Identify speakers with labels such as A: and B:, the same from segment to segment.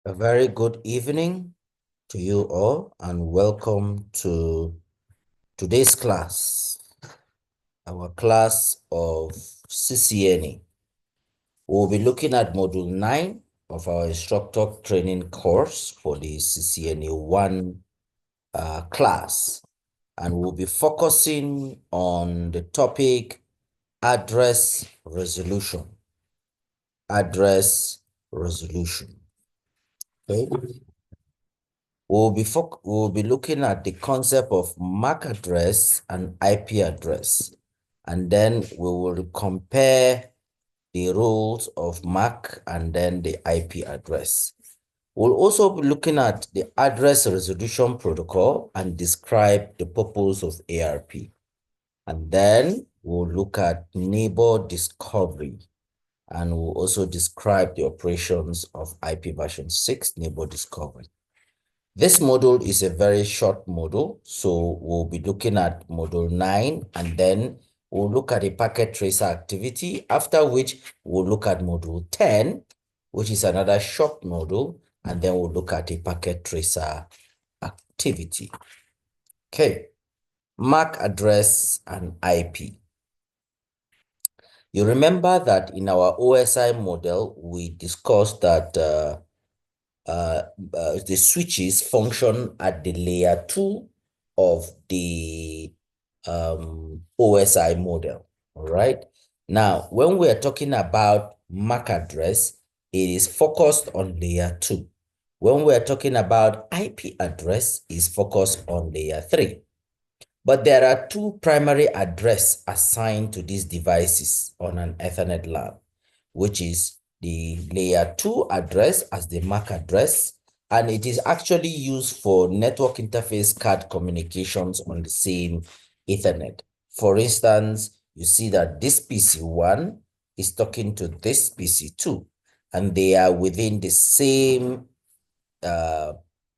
A: A very good evening to you all, and welcome to today's class, our class of CCNA. We'll be looking at Module 9 of our instructor training course for the CCNA1 class, and we'll be focusing on the topic address resolution. Address resolution. Okay. We'll be looking at the concept of MAC address and IP address, and then we will compare the roles of MAC and then the IP address. We'll also be looking at the address resolution protocol and describe the purpose of ARP. And then we'll look at neighbor discovery, and we'll also describe the operations of IP version 6 neighbor discovery. This module is a very short module, so we'll be looking at module 9, and then we'll look at a packet tracer activity, after which we'll look at module 10, which is another short module, and then we'll look at a packet tracer activity. Okay, MAC address and IP. You remember that in our OSI model, we discussed that the switches function at the layer 2 of the OSI model. All right. Now, when we are talking about MAC address, it is focused on layer 2. When we are talking about IP address, it is focused on layer 3. But there are two primary addresses assigned to these devices on an Ethernet LAN, which is the layer 2 address as the MAC address, and it is actually used for network interface card communications on the same Ethernet. For instance, you see that this PC1 is talking to this PC2, and they are within the same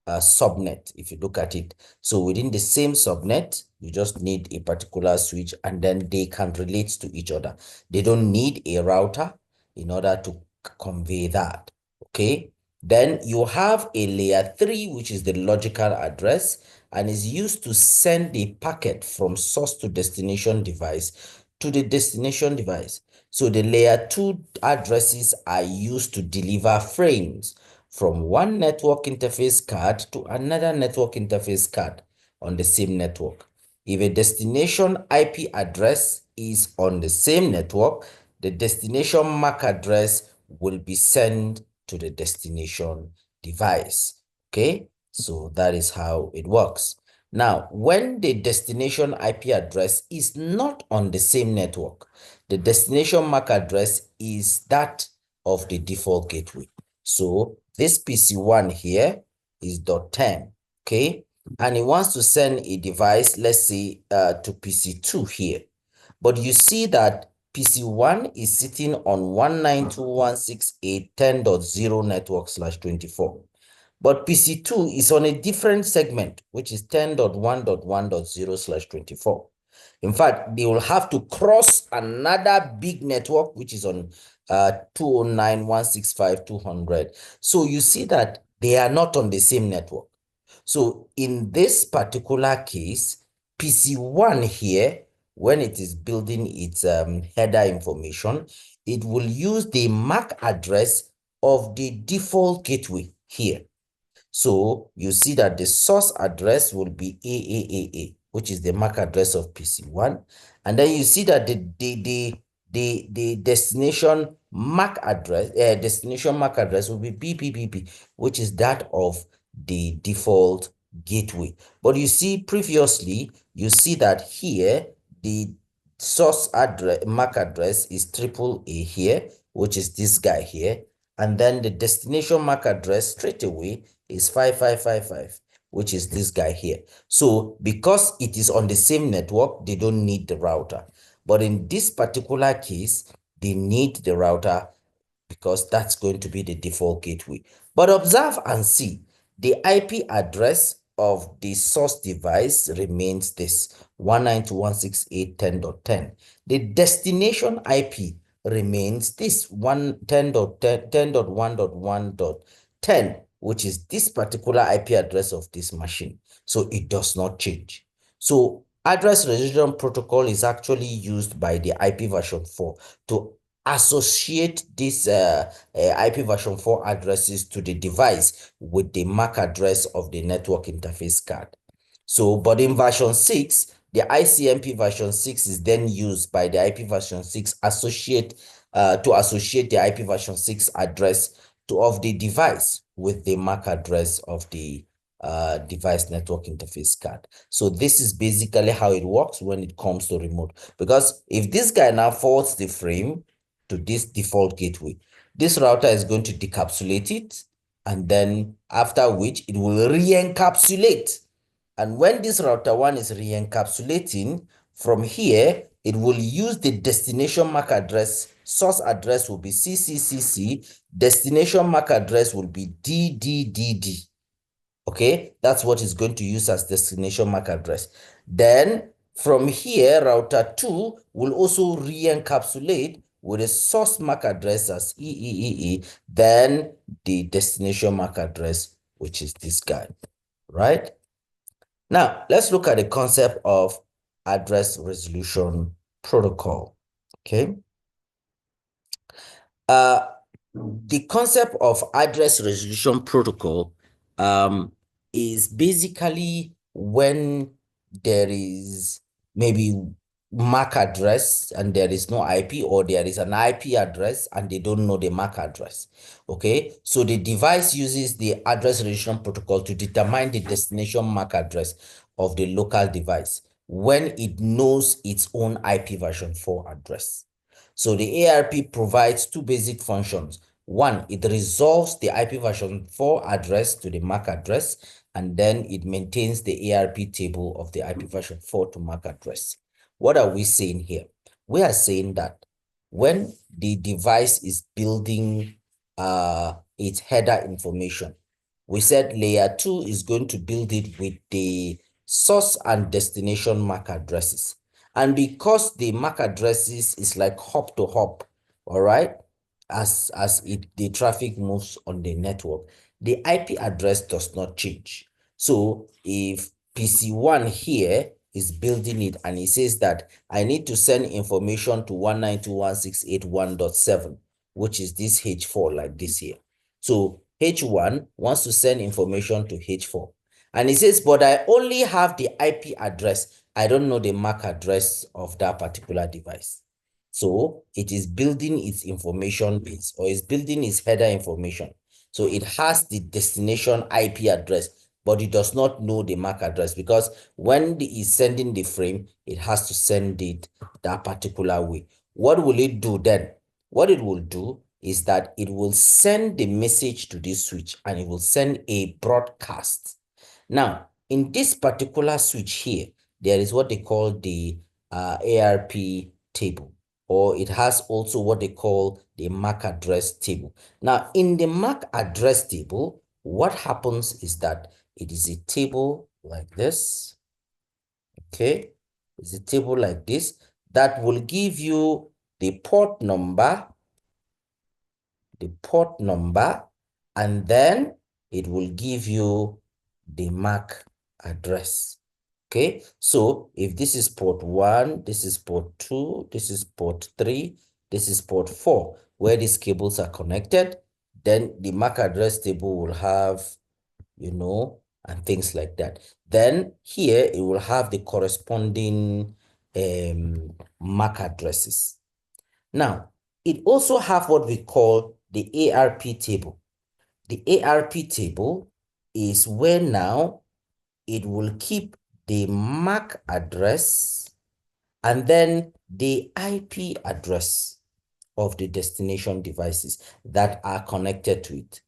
A: subnet, if you look at it. So within the same subnet, you just need a particular switch, and then they can relate to each other. They don't need a router in order to convey that. Okay. Then you have a layer 3, which is the logical address, and is used to send a packet from source to destination device to the destination device. So the layer 2 addresses are used to deliver frames from one network interface card to another network interface card on the same network. If a destination IP address is on the same network, the destination MAC address will be sent to the destination device. Okay, so that is how it works. Now, when the destination IP address is not on the same network, the destination MAC address is that of the default gateway. So this PC1 here is .10, okay? And it wants to send a device, let's say, to PC2 here. But you see that PC1 is sitting on 192.168.10.0 network /24. But PC2 is on a different segment, which is 10.1.1.0 /24. In fact, they will have to cross another big network, which is on 209.165.200. So you see that they are not on the same network. So in this particular case, PC1 here, when it is building its header information, it will use the MAC address of the default gateway here. So you see that the source address will be AAAA, which is the MAC address of PC1. And then you see that the destination MAC address, will be BBBB, which is that of the default gateway. But you see previously, you see that here, the source address, MAC address is AAA here, which is this guy here. And then the destination MAC address straight away is 5555, which is this guy here. So because it is on the same network, they don't need the router. But in this particular case, they need the router because that's going to be the default gateway. But observe and see, the IP address of the source device remains this 192.168.10.10. The destination IP remains this 10.1.1.10, which is this particular IP address of this machine. So it does not change. So address resolution protocol is actually used by the IP version 4 to associate these IP version 4 addresses to the device with the MAC address of the network interface card. So, but in version 6, the ICMP version 6 is then used by the IP version 6 to associate the IP version 6 address of the device with the MAC address of the device network interface card. So this is basically how it works when it comes to remote. Because if this guy now forwards the frame to this default gateway, this router is going to decapsulate it, and then after which it will re-encapsulate. And when this router 1 is re-encapsulating, from here, it will use the destination MAC address. Source address will be CCCC. Destination MAC address will be DDDD. Okay, that's what it's going to use as destination MAC address. Then from here, router 2 will also re-encapsulate with a source MAC address as EEEE, then the destination MAC address, which is this guy, right? Now, let's look at the concept of address resolution protocol, okay? The concept of address resolution protocol is basically when there is maybe MAC address and there is no IP, or there is an IP address and they don't know the MAC address. Okay, so the device uses the address resolution protocol to determine the destination MAC address of the local device when it knows its own IP version 4 address. So the ARP provides two basic functions. One, it resolves the IP version 4 address to the MAC address, and then it maintains the ARP table of the IP version 4 to MAC address. What are we saying here? We are saying that when the device is building its header information, we said layer 2 is going to build it with the source and destination MAC addresses. And because the MAC addresses is like hop to hop, all right, as the traffic moves on the network, the IP address does not change. So if PC1 here is building it and it says that I need to send information to 192.168.1.7, which is this H4 like this here. So H1 wants to send information to H4. And it says, but I only have the IP address. I don't know the MAC address of that particular device. So it is building its information base, or is building its header information. So it has the destination IP address, but it does not know the MAC address, because when it is sending the frame, it has to send it that particular way. What will it do then? What it will do is that it will send the message to this switch, and it will send a broadcast. Now, in this particular switch here, there is what they call the ARP table, or it has also what they call the MAC address table. Now, in the MAC address table, what happens is that it is a table like this, okay? It's a table like this that will give you the port number, and then it will give you the MAC address. Okay, so if this is port 1, this is port 2, this is port 3, this is port 4, where these cables are connected, then the MAC address table will have, you know, and things like that. Then here it will have the corresponding MAC addresses. Now, it also have what we call the ARP table. The ARP table is where now it will keep the MAC address and then the IP address of the destination devices that are connected to it.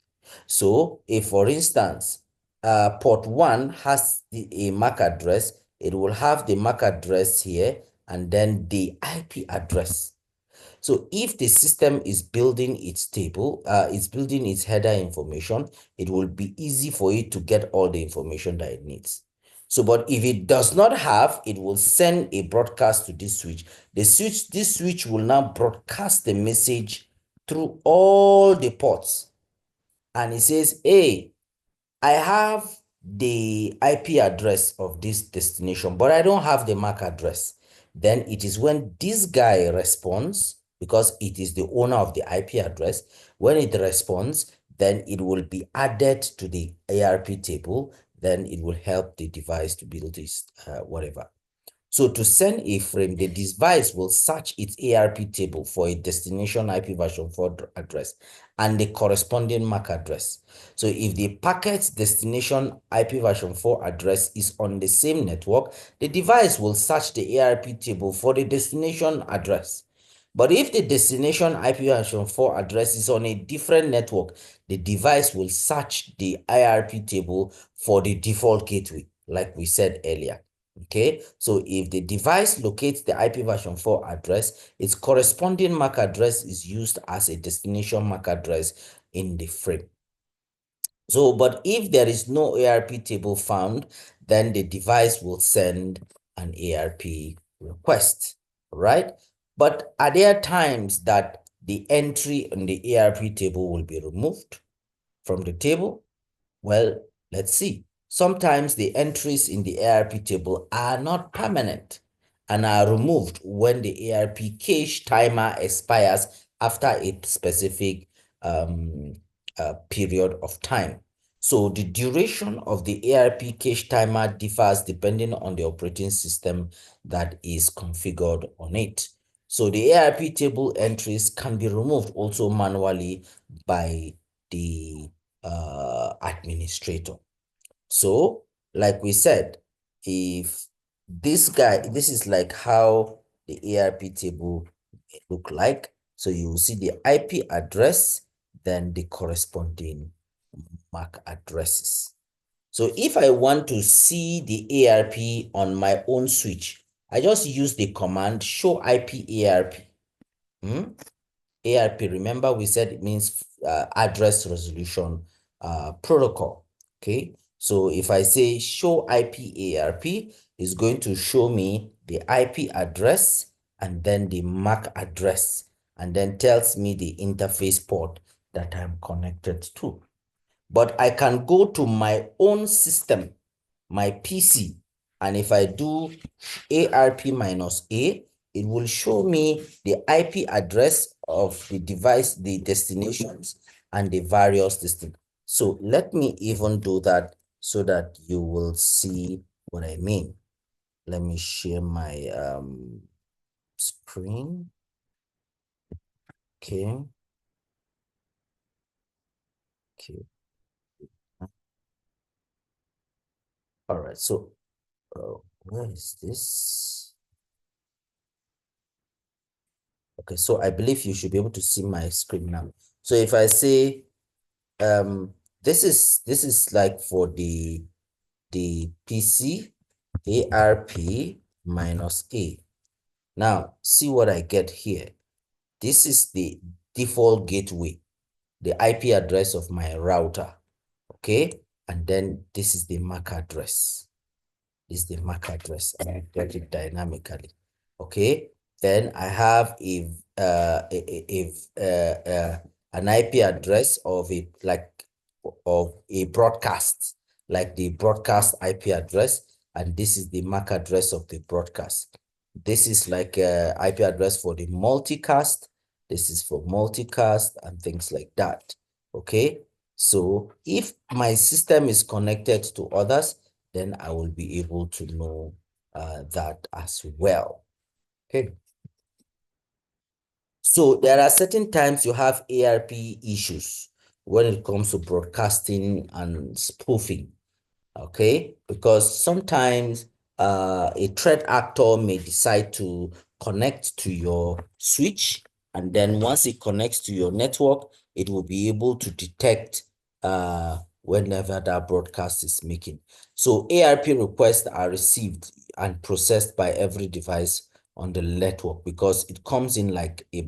A: So if, for instance, port 1 has a MAC address, it will have the MAC address here and then the IP address. So if the system is building its table, it's building its header information, it will be easy for it to get all the information that it needs. So, but if it does not have, it will send a broadcast to this switch. This switch will now broadcast the message through all the ports. And it says, hey, I have the IP address of this destination, but I don't have the MAC address. Then it is when this guy responds, because it is the owner of the IP address, when it responds, then it will be added to the ARP table. Then it will help the device to build this, whatever. So to send a frame, the device will search its ARP table for a destination IP version 4 address and the corresponding MAC address. So if the packet's destination IP version 4 address is on the same network, the device will search the ARP table for the destination address. But if the destination IP version 4 address is on a different network, the device will search the IRP table for the default gateway, like we said earlier. Okay, so if the device locates the IP version 4 address, its corresponding MAC address is used as a destination MAC address in the frame. So, but if there is no ARP table found, then the device will send an ARP request, right? But are there times that the entry on the ARP table will be removed from the table? Well, let's see. Sometimes the entries in the ARP table are not permanent and are removed when the ARP cache timer expires after a specific period of time. So the duration of the ARP cache timer differs depending on the operating system that is configured on it. So the ARP table entries can be removed also manually by the administrator. So, like we said, if this is like how the ARP table look like. So you will see the IP address, then the corresponding MAC addresses. So if I want to see the ARP on my own switch, I just use the command show IP ARP. ARP, remember we said it means address resolution protocol. Okay, so if I say show IP ARP, it's going to show me the IP address and then the MAC address, and then tells me the interface port that I'm connected to. But I can go to my own system, my PC, and if I do ARP minus A, it will show me the IP address of the device, the destinations, and the various destinations. So let me even do that so that you will see what I mean. Let me share my screen. Okay. Okay. All right. So where is this? Okay, so I believe you should be able to see my screen now. So if I say this is like for the PC ARP minus A. Now see what I get here. This is the default gateway, the IP address of my router. Okay, and then this is the MAC address. This is the MAC address, and I get it dynamically. Okay, then I have an IP address of a broadcast, like the broadcast IP address, and this is the MAC address of the broadcast. This is like a IP address for the multicast. This is for multicast and things like that. Okay, so if my system is connected to others, then I will be able to know that as well. Okay. So there are certain times you have ARP issues when it comes to broadcasting and spoofing. Okay, because sometimes a threat actor may decide to connect to your switch, and then once it connects to your network, it will be able to detect whenever that broadcast is making. So ARP requests are received and processed by every device on the network because it comes in like a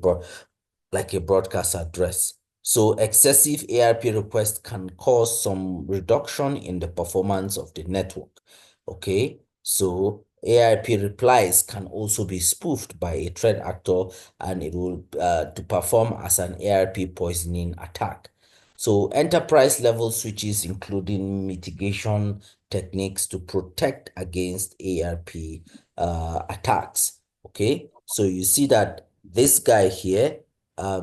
A: broadcast address. So excessive ARP requests can cause some reduction in the performance of the network. Okay, so ARP replies can also be spoofed by a threat actor, and it will to perform as an ARP poisoning attack. So enterprise level switches, including mitigation techniques to protect against ARP attacks. Okay, so you see that this guy here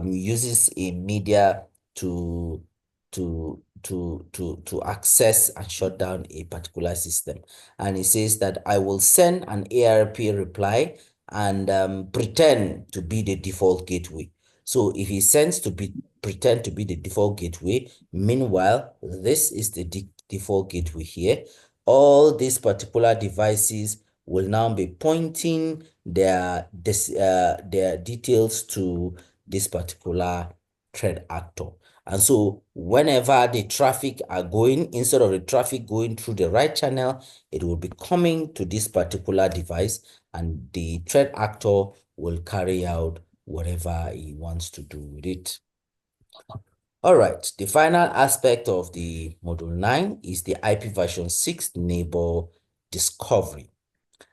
A: uses a media to to access and shut down a particular system. And it says that I will send an ARP reply and pretend to be the default gateway. So if he sends to pretend to be the default gateway, meanwhile, this is the default gateway here. All these particular devices will now be pointing their details to this particular threat actor. And so whenever the traffic are going, instead of the traffic going through the right channel, it will be coming to this particular device, and the threat actor will carry out whatever he wants to do with it. All right, the final aspect of the Module 9 is the IP version 6 neighbor discovery.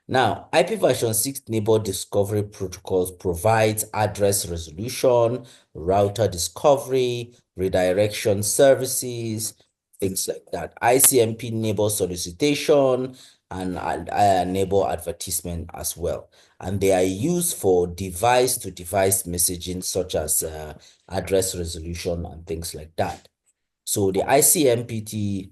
A: Now, IP version 6 neighbor discovery protocols provides address resolution, router discovery, redirection services, things like that. ICMP neighbor solicitation, and neighbor advertisement as well. And they are used for device-to-device messaging, such as address resolution and things like that. So the ICMPT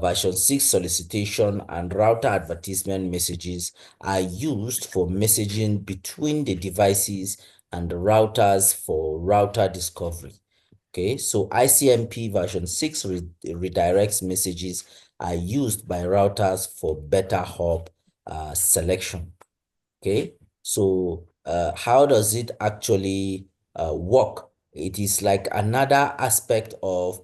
A: version 6 solicitation and router advertisement messages are used for messaging between the devices and the routers for router discovery. Okay, so ICMP version 6 redirects messages are used by routers for better hop selection. Okay, so how does it actually work? It is like another aspect of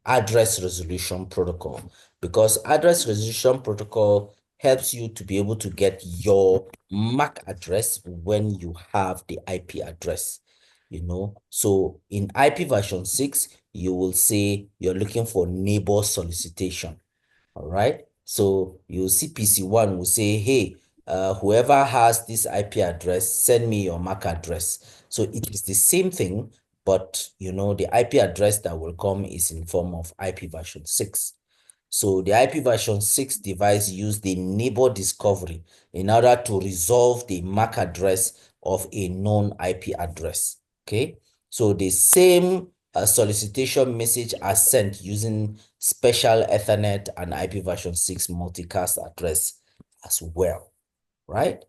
A: address resolution protocol, because address resolution protocol helps you to be able to get your MAC address when you have the IP address. So in IP version 6, you will say you're looking for neighbor solicitation. All right. So you see PC1 will say, hey, whoever has this IP address, send me your MAC address. So it is the same thing, but the IP address that will come is in form of IP version 6. So the IP version 6 device use the neighbor discovery in order to resolve the MAC address of a known IP address. Okay. So the same solicitation message are sent using special Ethernet and IP version 6 multicast address as well, right?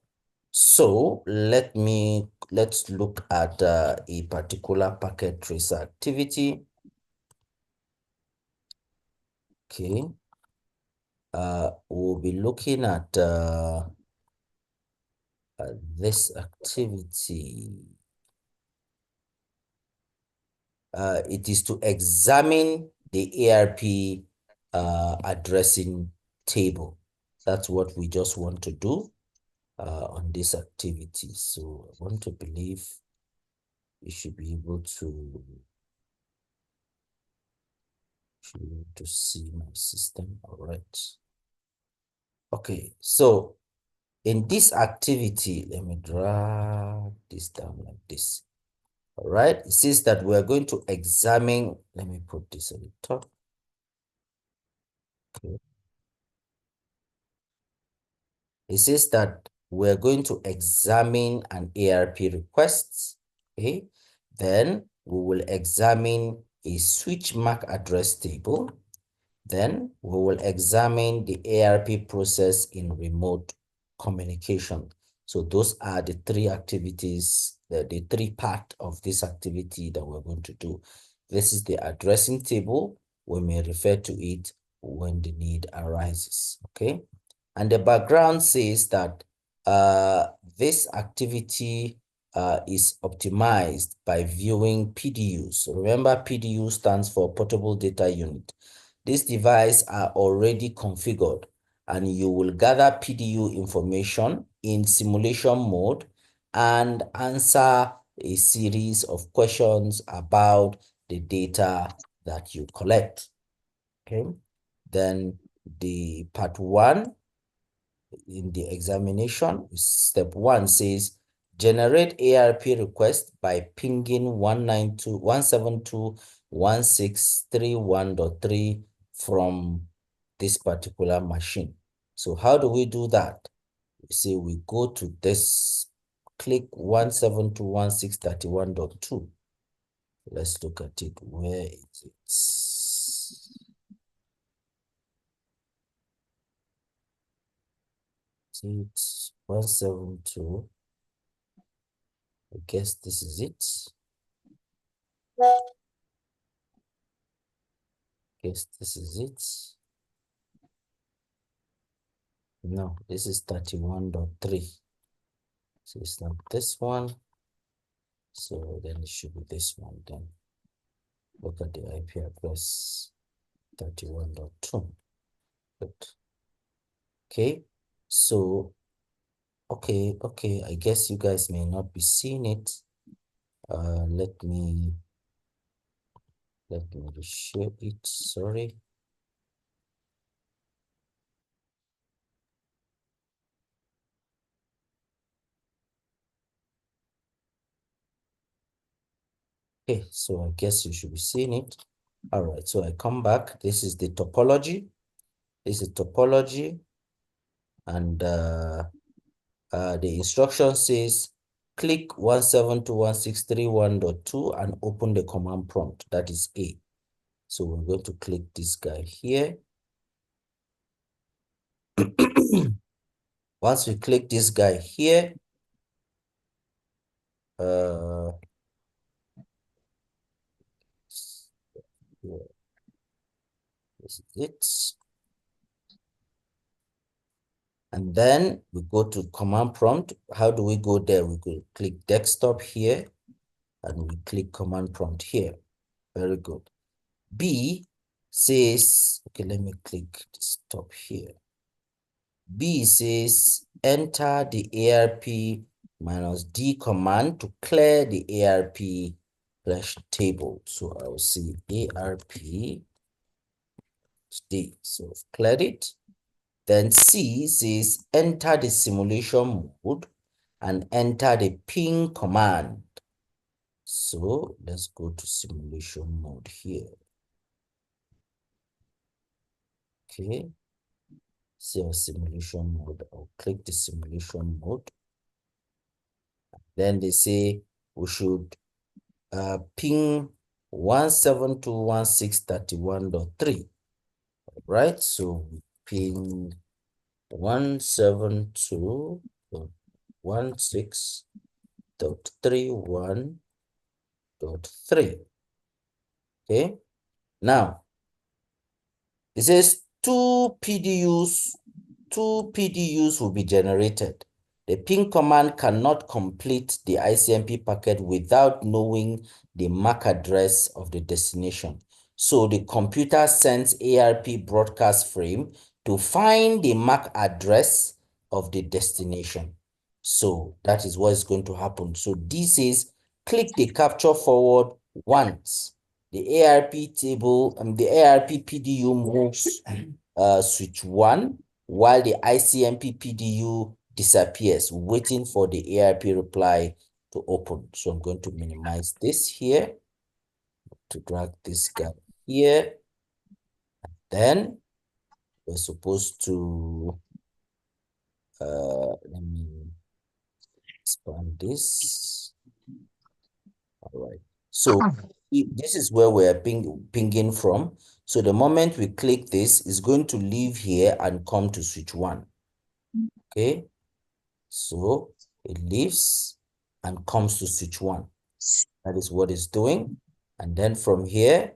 A: So let's look at a particular packet tracer activity. Okay. We'll be looking at this activity. It is to examine the ARP addressing table. That's what we just want to do on this activity. So I want to believe you should be able to see my system. All right. Okay, so in this activity, let me drag this down like this. All right, it says that we're going to examine, let me put this on the top. Okay. It says that we're going to examine an ARP request. Okay, then we will examine a switch MAC address table. Then we will examine the ARP process in remote communication. So those are the three activities, the three part of this activity that we're going to do. This is the addressing table. We may refer to it when the need arises, okay? And the background says that this activity is optimized by viewing PDUs. Remember, PDU stands for Portable Data Unit. These devices are already configured, and you will gather PDU information in simulation mode and answer a series of questions about the data that you collect. Okay. Then the part 1 in the examination, step 1 says, generate ARP request by pinging 172.168.1.16.31.3 from this particular machine. So how do we do that? You see, we go to this, click 172.168.31.2. Let's look at it. Where is it? It's 172. I guess this is it. Guess this is it. No, this is 31.3. So it's not this one. So then it should be this one then. Look at the IP address 31.2. Good. Okay. So okay, I guess you guys may not be seeing it. Let me share it. Sorry. Okay, so I guess you should be seeing it. All right, so I come back. This is the topology. This is topology. And the instruction says click 172.168.1.2 and open the command prompt. That is A. So we're going to click this guy here. Once we click this guy here, this is it. And then we go to command prompt. How do we go there? We go click desktop here and we click command prompt here. Very good. B says, okay, let me click stop here. B says enter the ARP -D command to clear the ARP flash table. So I will see ARP D. So I've cleared it. Then C says enter the simulation mode and enter the ping command. So let's go to simulation mode here. Okay. See our simulation mode. I'll click the simulation mode. Then they say we should ping 172.168.31.3. Right? So we ping 172.168.31.3. Okay. Now it says two PDUs will be generated. The ping command cannot complete the ICMP packet without knowing the MAC address of the destination. So the computer sends ARP broadcast frame to find the MAC address of the destination. So that is what is going to happen. So this is click the capture forward once. The ARP table and the ARP PDU moves switch 1 while the ICMP PDU disappears, waiting for the ARP reply to open. So I'm going to minimize this here to drag this guy here. Then we're supposed to let me expand this. All right. So this is where we're pinging from. So the moment we click this, it's going to leave here and come to switch 1. Okay. So it leaves and comes to switch 1. That is what it's doing. And then from here,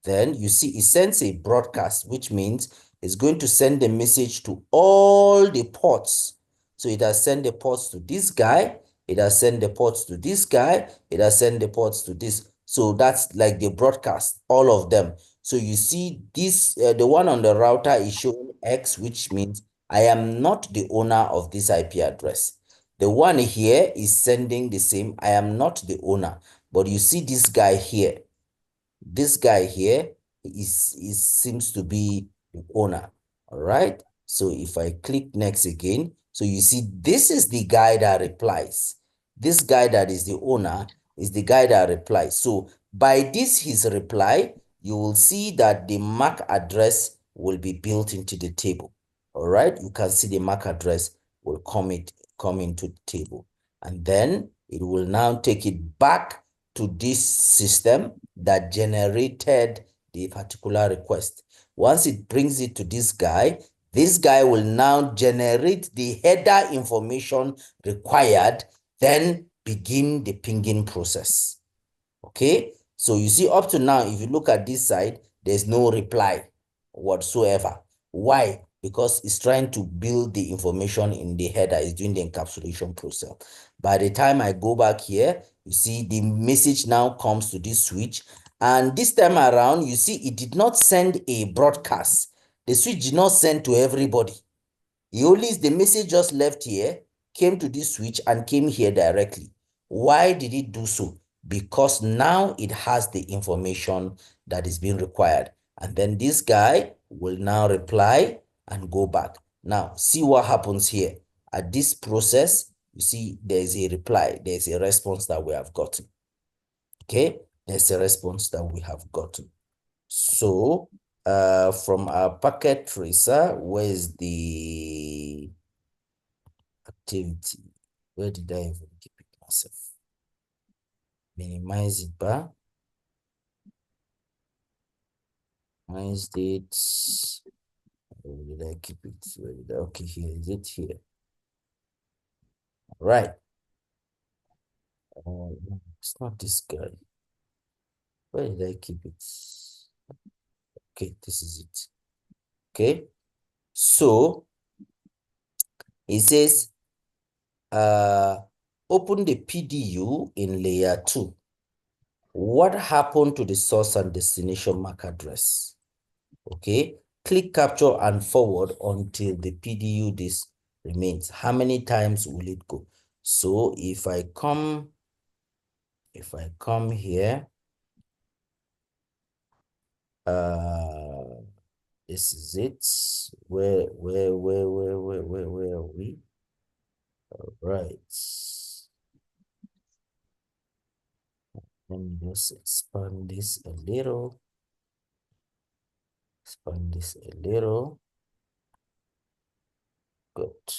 A: then you see it sends a broadcast, which means it's going to send a message to all the ports. So it has sent the ports to this guy. It has sent the ports to this guy. It has sent the ports to this. So that's like the broadcast, all of them. So you see this, the one on the router is showing X, which means I am not the owner of this IP address. The one here is sending the same. I am not the owner. But you see this guy here. This guy here seems to be the owner. All right. So if I click next again, So you see, this is the guy that replies. This guy that is the owner is the guy that replies. So by this his reply, you will see that the MAC address will be built into the table. All right, you can see the MAC address will come into the table. And then it will now take it back to this system that generated the particular request. Once it brings it to this guy will now generate the header information required, then begin the pinging process. Okay, so you see up to now, if you look at this side, there's no reply whatsoever. Why? Because it's trying to build the information in the header, it's doing the encapsulation process. By the time I go back here, you see the message now comes to this switch, and this time around, you see it did not send a broadcast. The switch did not send to everybody. The message just left here, came to this switch and came here directly. Why did it do so? Because now it has the information that is being required. And then this guy will now reply and go back. Now, see what happens here. At this process, you see there's a reply, there's a response that we have gotten. Okay, there's a response that we have gotten. So, from our packet tracer, where's the activity? Where did I even keep it myself? Minimize it back. Minimize it. Where did I keep it? Where did I? Okay, here is it here. Right. No, it's not this guy. Where did I keep it? Okay, this is it. Okay. So it says open the PDU in layer 2. What happened to the source and destination MAC address? Okay, click capture and forward until the PDU disk remains. How many times will it go? So if I come here, this is it. Where are we? All right. Let me just expand this a little. Expand this a little. Good.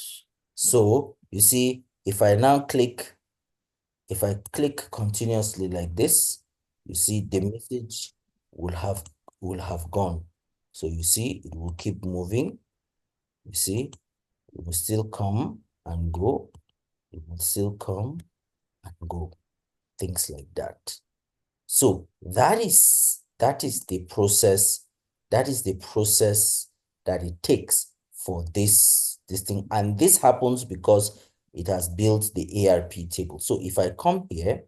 A: So you see, if I click continuously like this, you see the message will have gone. So you see, it will keep moving. You see, it will still come and go. It will still come and go. Things like that. So that is the process. That is the process that it takes for this thing. And this happens because it has built the ARP table. So if I come here,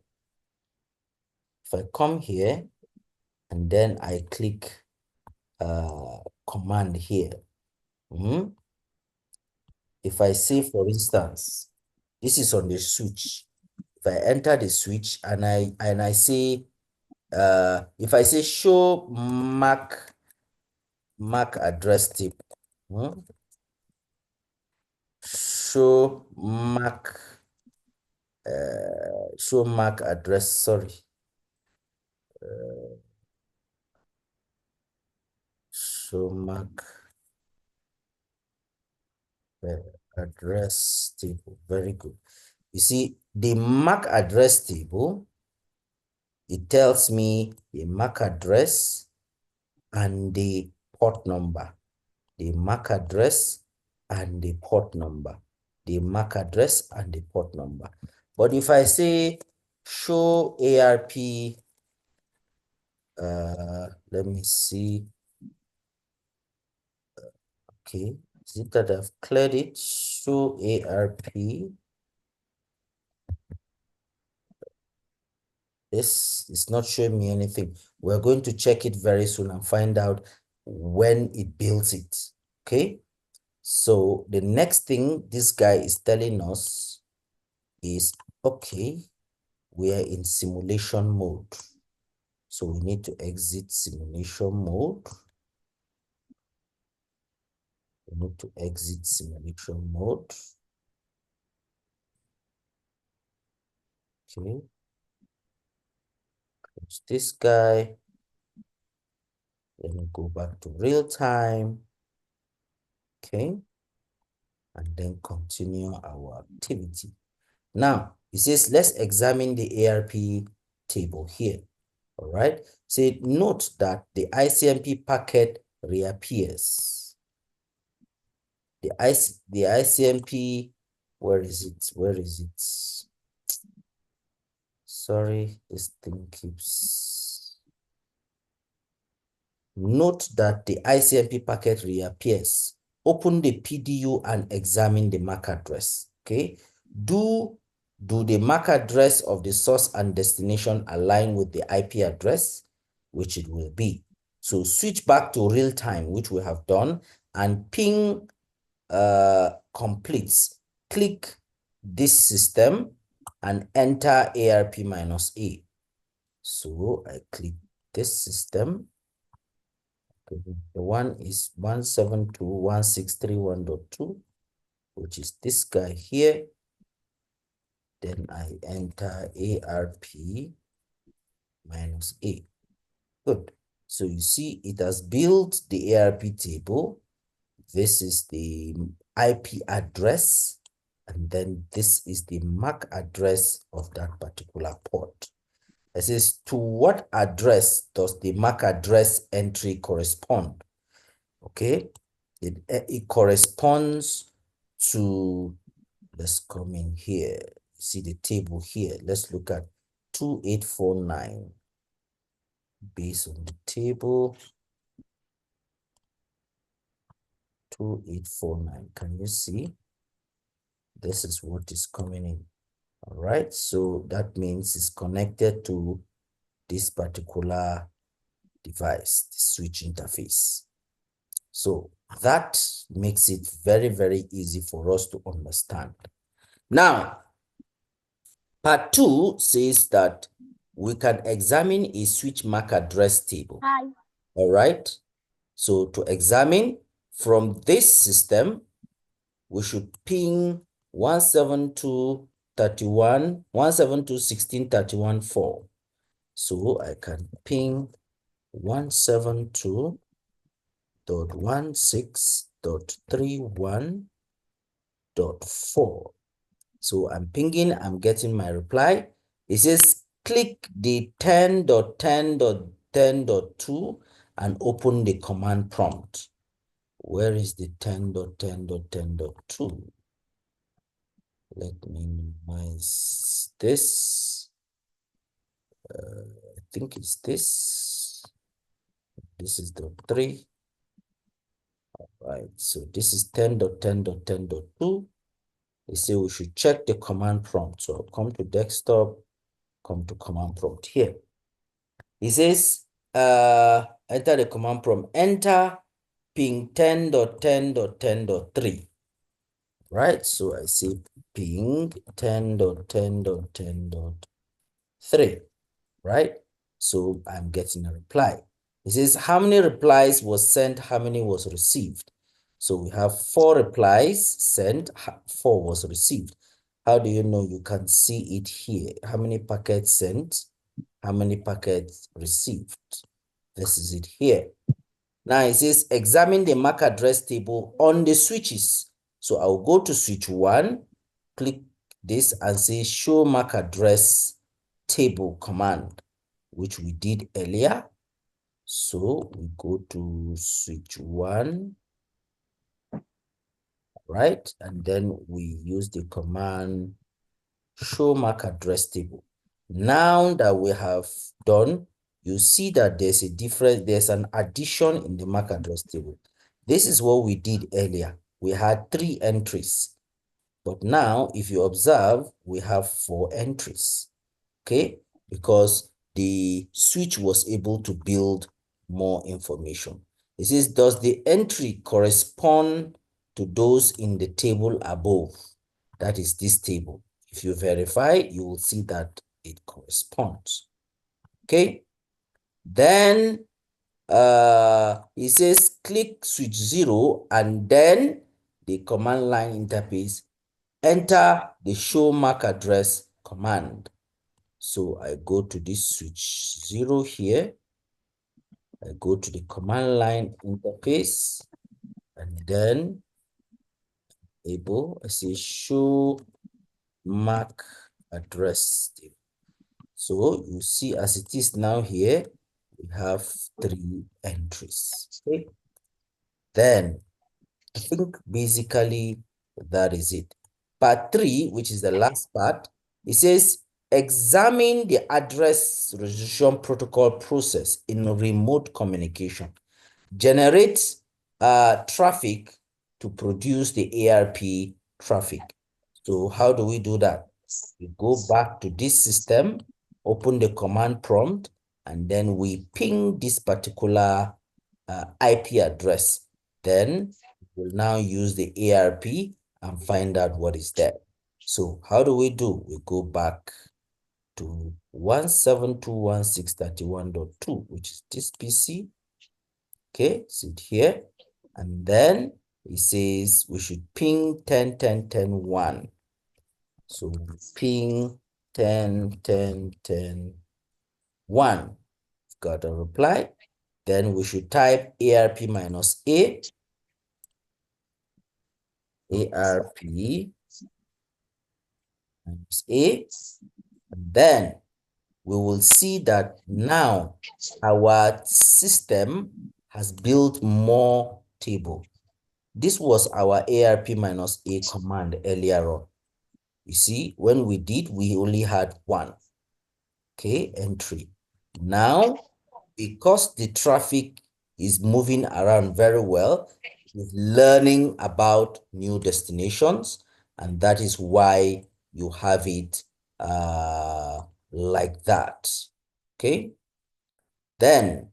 A: and then I click command here. If I say, for instance, this is on the switch. If I enter the switch and I say, if I say show MAC address table, show MAC address, sorry. Show MAC address table. Very good. You see, the MAC address table, it tells me the MAC address and the port number. The MAC address and the port number. The MAC address and the port number. But if I say show ARP, let me see. Okay, is it that I've cleared it? Show ARP. This is not showing me anything. We're going to check it very soon and find out when it builds it. Okay, so the next thing this guy is telling us is, okay, we are in simulation mode. So we need to exit simulation mode. We need to exit simulation mode. Okay, close this guy. Then we go back to real time. Okay, and then continue our activity. Now, it says, let's examine the ARP table here. All right. Say, note that the ICMP packet reappears. The ICMP, where is it? Where is it? Sorry, this thing keeps. Note that the ICMP packet reappears. Open the PDU and examine the MAC address. Okay. Do the MAC address of the source and destination align with the IP address, which it will be? So switch back to real time, which we have done, and ping completes. Click this system and enter ARP-A. So I click this system. The one is 172.163.1.2, which is this guy here. Then I enter ARP-A. Good. So you see it has built the ARP table. This is the IP address. And then this is the MAC address of that particular port. It says, to what address does the MAC address entry correspond? Okay, it corresponds to, let's come in here, see the table here. Let's look at 2849 based on the table. 2849, can you see? This is what is coming in. All right, so that means it's connected to this particular device, the switch interface. So that makes it very, very easy for us to understand. Now, part 2 says that we can examine a switch MAC address table.
B: Hi.
A: All right. So to examine from this system, we should ping 172.172.16.31.4. So I can ping 172.16.31.4. So I'm pinging, I'm getting my reply. It says click the 10.10.10.2 and open the command prompt. Where is the 10.10.10.2? Let me minimize this. I think it's this. This is the 3. All right, so this is 10.10.10.2. They say we should check the command prompt. So I'll come to desktop, come to command prompt here. It says, enter the command prompt, enter ping 10.10.10.3. Right, so I say ping 10.10.10.3. Right, so I'm getting a reply. It says how many replies was sent, how many was received. So we have 4 replies sent, 4 was received. How do you know? You can see it here. How many packets sent, how many packets received. This is it here. Now it says examine the MAC address table on the switches. So I'll go to switch 1, click this and say show MAC address table command, which we did earlier. So we go to switch 1, right? And then we use the command show MAC address table. Now that we have done, you see that there's a difference, there's an addition in the MAC address table. This is what we did earlier. We had 3 entries, but now if you observe, we have 4 entries, okay? Because the switch was able to build more information. It says, does the entry correspond to those in the table above? That is this table. If you verify, you will see that it corresponds. Okay. Then it says click switch 0 and then the command line interface, enter the show MAC address command. So I go to this switch 0 here. I go to the command line interface, and then I say show MAC address table. So you see as it is now here, we have 3 entries. Okay. Then I think basically that is it. Part 3, which is the last part, it says examine the address resolution protocol process in remote communication. Generate traffic to produce the ARP traffic. So how do we do that? We go back to this system, open the command prompt, and then we ping this particular IP address. Then we'll now use the ARP and find out what is there. So how do? We go back to 172.168.1.2, which is this PC. Okay, sit here. And then it says we should ping 10.10.10.1. So ping 10.10.10.1. Got a reply. Then we should type ARP minus A. ARP minus A. And then we will see that now our system has built more table. This was our ARP minus A command earlier on. You see, when we did, we only had 1. Okay, entry. Now, because the traffic is moving around very well, it's learning about new destinations, and that is why you have it like that. Okay. Then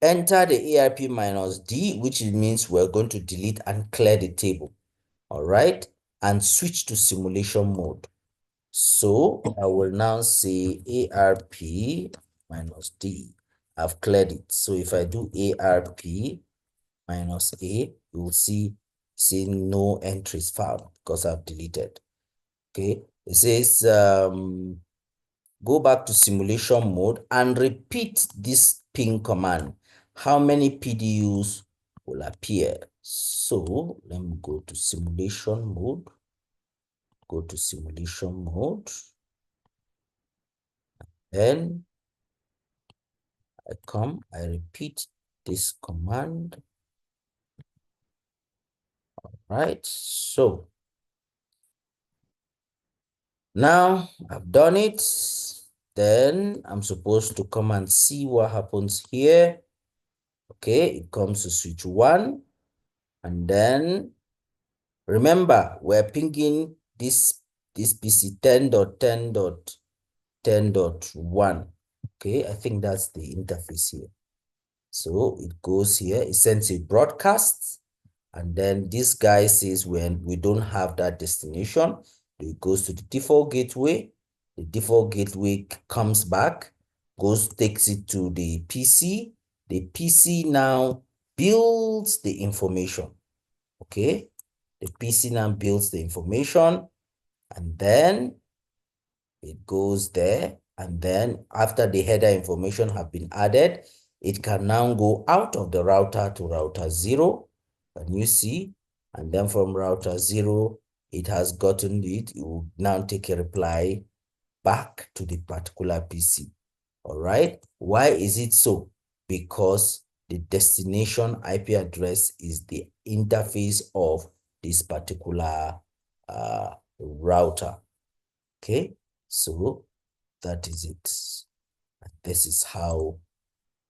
A: enter the ARP minus D, which means we're going to delete and clear the table. All right, and switch to simulation mode. So I will now say ARP minus D. I've cleared it. So if I do ARP minus A, you will see no entries found because I've deleted. Okay, it says go back to simulation mode and repeat this ping command. How many PDUs will appear? So let me go to simulation mode. Go to simulation mode. Then I repeat this command. All right, so now I've done it. Then I'm supposed to come and see what happens here. Okay, it comes to switch 1. And then remember, we're pinging this PC 10.10.10.1. Okay, I think that's the interface here. So it goes here, it sends a broadcast, and then this guy says when we don't have that destination, it goes to the default gateway. The default gateway comes back, takes it to the PC. The PC now builds the information. Okay, the PC now builds the information, and then it goes there. And then after the header information have been added, it can now go out of the router to router 0. And you see, and then from router 0, it has gotten it. It will now take a reply back to the particular PC. All right. Why is it so? Because the destination IP address is the interface of this particular router. Okay. So that is it. This is how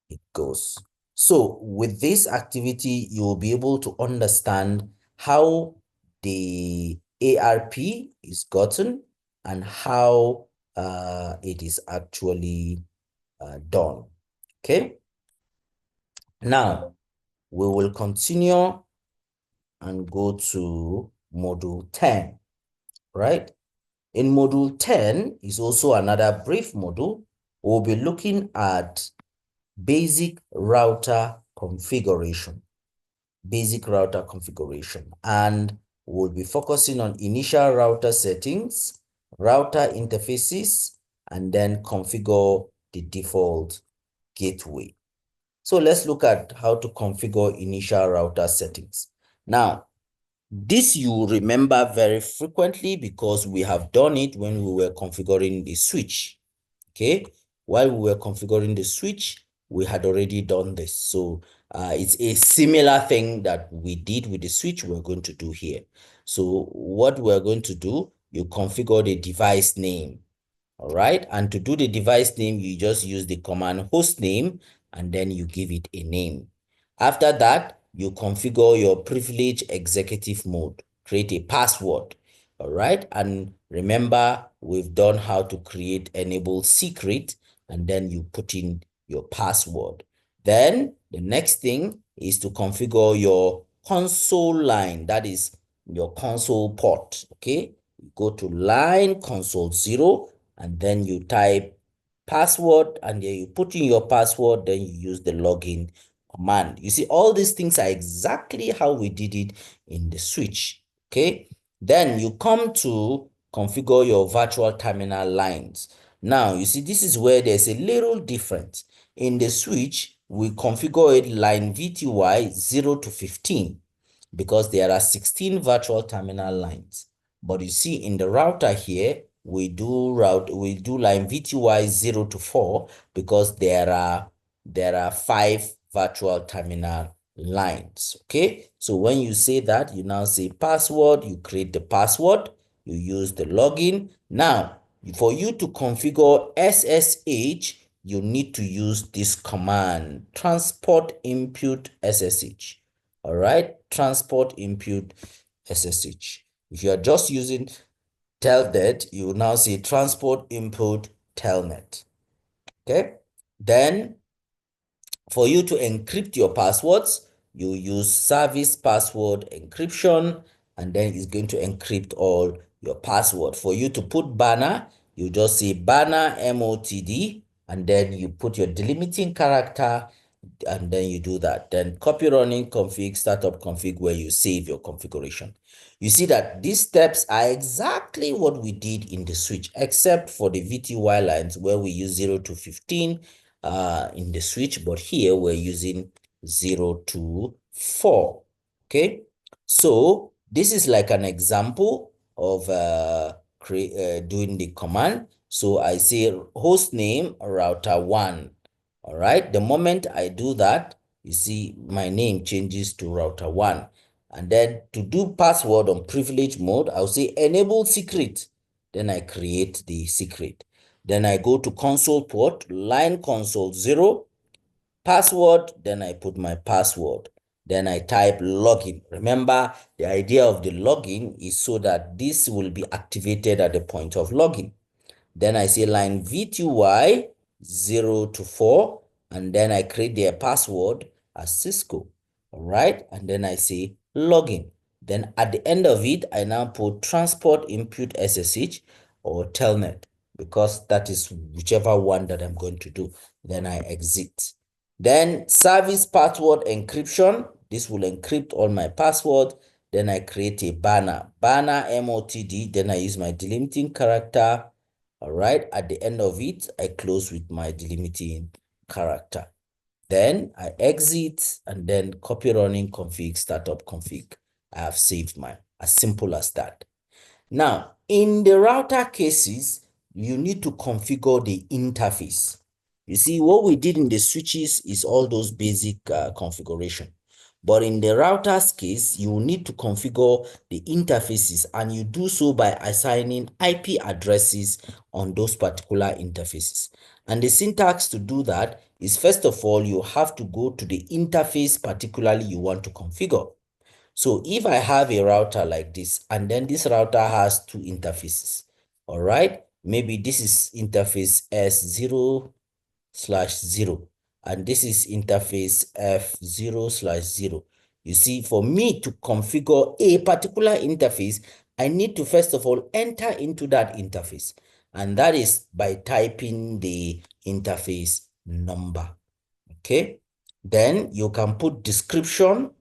A: it goes. So with this activity, you will be able to understand how the ARP is gotten and how it is actually done. Okay. Now we will continue and go to module 10, right? In module 10 is also another brief module. We'll be looking at basic router configuration. Basic router configuration. And we'll be focusing on initial router settings router interfaces, and then configure the default gateway. So let's look at how to configure initial router settings. Now, this you remember very frequently because we have done it when we were configuring the switch. Okay, while we were configuring the switch, we had already done this. So it's a similar thing that we did with the switch we're going to do here. So what we're going to do, you configure the device name. All right, and to do the device name, you just use the command host name and then you give it a name. After that, you configure your privilege executive mode, create a password. All right, and remember, we've done how to create enable secret, and then you put in your password. Then the next thing is to configure your console line, that is your console port. Okay, you go to line console 0, and then you type password, and then you put in your password, then you use the login command. You see, all these things are exactly how we did it in the switch. Okay, then you come to configure your virtual terminal lines. Now, you see, this is where there's a little difference. In the switch, we configure it line VTY 0 to 15 because there are 16 virtual terminal lines. But you see, in the router here, we do line VTY 0 to 4 because there are 5 virtual terminal lines. Okay, so when you say that, you now say password, you create the password, you use the login. Now, for you to configure SSH, you need to use this command, transport input SSH. All right, transport input SSH. If you are just using telnet, you will now say transport input telnet. Okay, then for you to encrypt your passwords, you use service password encryption, and then it's going to encrypt all your password. For you to put banner, you just say banner MOTD, and then you put your delimiting character, and then you do that. Then copy running config, startup config, where you save your configuration. You see that these steps are exactly what we did in the switch, except for the VTY lines where we use 0 to 15 in the switch, but here we're using 0 to 4. Okay, so this is like an example of doing the command. So I say host name router 1. All right, the moment I do that, you see my name changes to router 1. And then to do password on privilege mode, I'll say enable secret. Then I create the secret. Then I go to console port, line console 0, password, then I put my password. Then I type login. Remember, the idea of the login is so that this will be activated at the point of login. Then I say line VTY 0 to 4, and then I create their password as Cisco. All right, and then I say login. Then at the end of it, I now put transport input SSH or telnet because that is whichever one that I'm going to do. Then I exit. Then service password encryption. This will encrypt all my password. Then I create a banner MOTD. Then I use my delimiting character. All right, at the end of it, I close with my delimiting character. Then I exit and then copy running config, startup config. I have saved mine. As simple as that. Now, in the router cases, you need to configure the interface. You see, what we did in the switches is all those basic configuration. But in the router's case, you will need to configure the interfaces, and you do so by assigning IP addresses on those particular interfaces. And the syntax to do that is, first of all, you have to go to the interface particularly you want to configure. So if I have a router like this, and then this router has two interfaces, all right, maybe this is interface S0/0, and this is interface F0/0. You see, for me to configure a particular interface, I need to first of all enter into that interface, and that is by typing the interface number. Okay, then you can put description.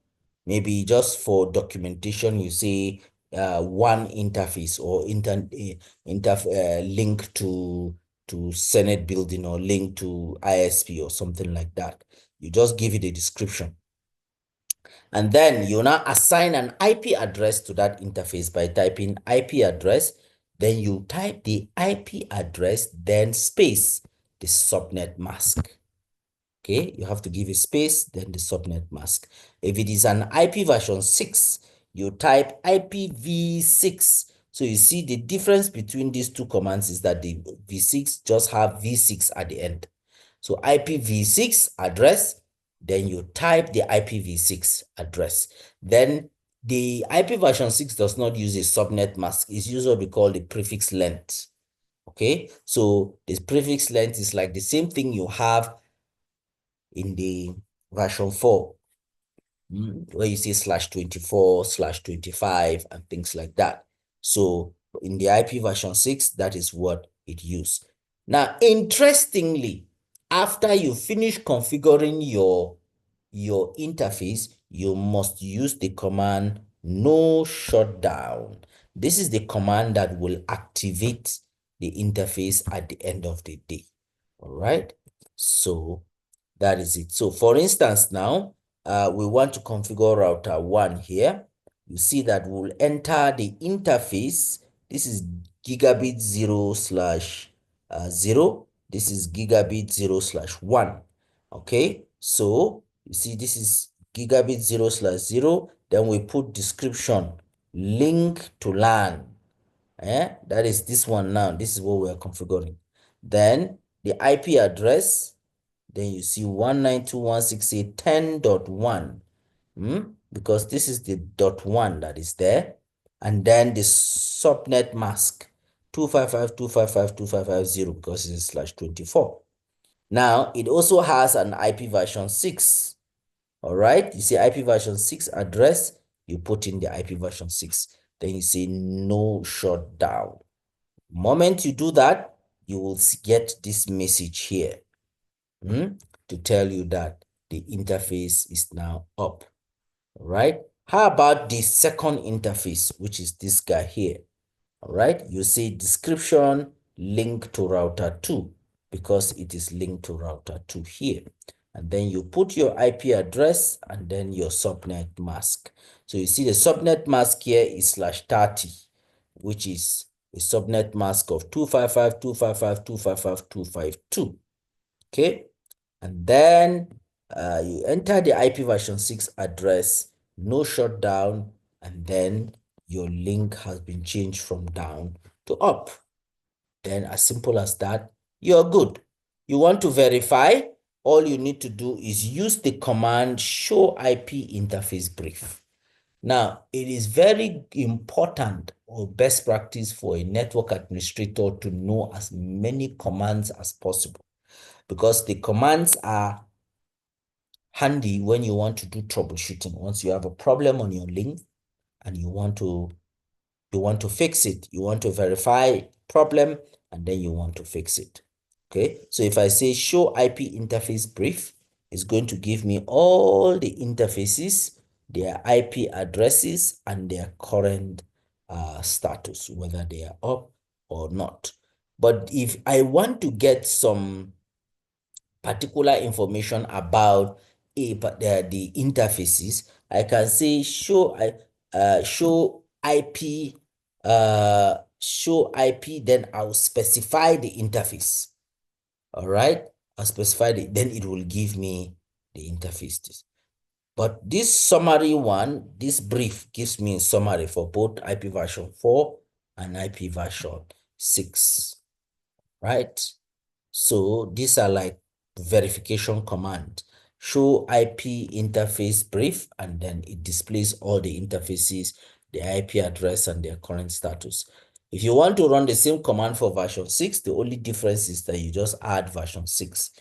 A: Maybe just for documentation, you say one interface or link to Senate building or link to ISP or something like that. You just give it a description. And then you now assign an IP address to that interface by typing IP address. Then you type the IP address, then space the subnet mask. Okay, you have to give a space, then the subnet mask. If it is an IP version 6, you type IPv6. So you see the difference between these two commands is that the V6 just have V6 at the end. So IPv6 address, then you type the IPv6 address. Then the IP version 6 does not use a subnet mask. It's usually what we call the prefix length. Okay, so this prefix length is like the same thing you have in the version 4, where you see /24, /25, and things like that. So in the IP version 6, that is what it used. Now, interestingly, after you finish configuring your interface, you must use the command no shutdown. This is the command that will activate the interface at the end of the day. All right. So that is it. So for instance, now we want to configure router 1 here. You see that we'll enter the interface. This is gigabit 0/0. This is gigabit 0/1. Okay, so you see this is gigabit 0/0. Then we put description link to LAN. That is this one now. This is what we are configuring. Then the IP address. Then you see 192.168.10.1, because this is the .1 that is there. And then the subnet mask 255.255.255.0 because it is /24. Now it also has an IP version 6. All right, you see IP version 6 address, you put in the IP version 6. Then you say no shutdown. Moment you do that, you will get this message here. To tell you that the interface is now up. All right. How about the second interface, which is this guy here? All right. You say description link to router 2 because it is linked to router 2 here. And then you put your IP address and then your subnet mask. So you see the subnet mask here is /30, which is a subnet mask of 255.255.255.252. Okay. And then you enter the IP version 6 address, no shutdown, and then your link has been changed from down to up. Then as simple as that, you're good. You want to verify, all you need to do is use the command show IP interface brief. Now, it is very important or best practice for a network administrator to know as many commands as possible, because the commands are handy when you want to do troubleshooting. Once you have a problem on your link and you want to fix it, you want to verify problem, and then you want to fix it. Okay, so if I say show IP interface brief, it's going to give me all the interfaces, their IP addresses, and their current status, whether they are up or not. But if I want to get some particular information about the interfaces, I can say show IP, then I'll specify the interface. All right, I'll specify it, then it will give me the interfaces. But this summary one, this brief gives me a summary for both IP version 4 and IP version 6, right? So these are like verification command. Show IP interface brief, and then it displays all the interfaces, the IP address, and their current status. If you want to run the same command for version 6, the only difference is that you just add version 6